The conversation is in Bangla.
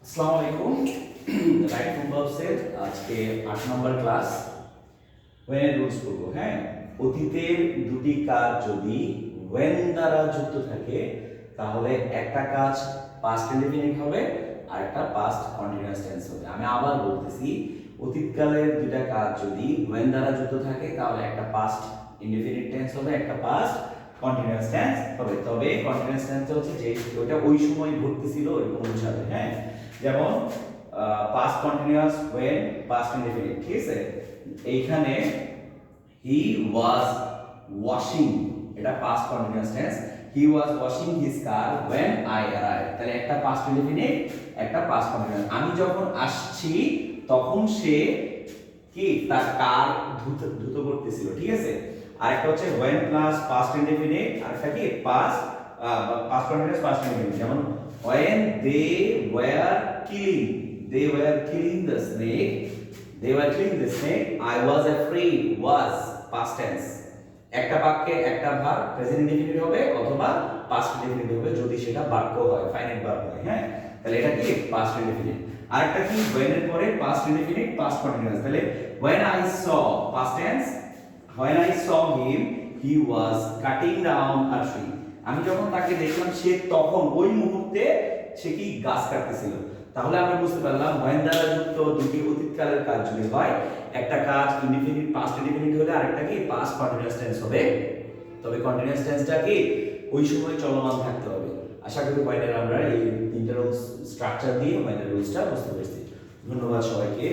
আসসালামু আলাইকুম। রাইট ফ্রম ভার্বসের আজকে 8 নম্বর ক্লাস when এর রুলস পড়ব। হ্যাঁ, অতীতের দুটি কাজ যদি when দ্বারা যুক্ত থাকে তাহলে একটা কাজ পাস্ট ইনডেফিনিট হবে আর একটা পাস্ট কন্টিনিউয়াস টেন্স হবে। আমি আবার বলতেছি, অতীতকালের দুইটা কাজ যদি when দ্বারা যুক্ত থাকে তাহলে একটা পাস্ট ইনডেফিনিট টেন্স হবে, একটা পাস্ট কন্টিনিউয়াস টেন্স হবে। তবে কন্টিনিউয়াস টেন্স হচ্ছে যে ওটা ওই সময় ঘটতেছিল এরকম বোঝাবে। হ্যাঁ, যেমন past continuous when past indefinite, ঠিক আছে? এইখানে হি ওয়াজ ওয়াশিং, এটা past continuous tense. He was washing his car when I arrived, তাহলে একটা পাস্ট ইনডেফিনিট একটা পাস্ট কন্টিনিউয়াস। আমি যখন আসছি তখন সে কি তার কার ধুত করতেছিল, ঠিক আছে? আরেকটা হচ্ছে when প্লাস পাস্ট ইনডেফিনিট, আরেকটা কি পাস্ট কন্টিনিউয়াস পাস্ট ইনডেফিনিট। যেমন when they were killing the snake I was afraid was past tense। একটা বাক্যে একটা ভার্ব প্রেজেন্ট ইনডেফিনিট হবে অথবা পাস্ট ইনডেফিনিট হবে যদি সেটা বাক্য হয়, ফাইনাইট ভার্ব হয়। হ্যাঁ, তাহলে এটা কি পাস্ট ইনডেফিনিট। আরেকটা কি when এর পরে পাস্ট ইনডেফিনিট পাস্ট কন্টিনিউয়াস। তাহলে when I saw past tense, when I saw him he was cutting down a tree। আমি যখন তাকে দেখলাম সে তখন ওই মুহূর্তে সে কি গাছ কাটতেছিল। তাহলে আমরা বুঝতে পারলাম when দ্বারা যুক্ত দুটি অতীতকালের কাজ যদি হয়, একটা কাজ ইনডেফিনিট পাস্ট ইনডেফিনিট হলে আরেকটা কি পাস্ট কন্টিনিউয়াস টেন্স হবে। তবে কন্টিনিউয়াস টেন্সটা কি ওই সময় চলমান থাকতে হবে। আশা করি পয়েন্টের আমরা এই তিনটা রুলস স্ট্রাকচার দিয়ে পয়েন্টের রুলসটা বুঝতে পেরেছি। ধন্যবাদ সবাইকে।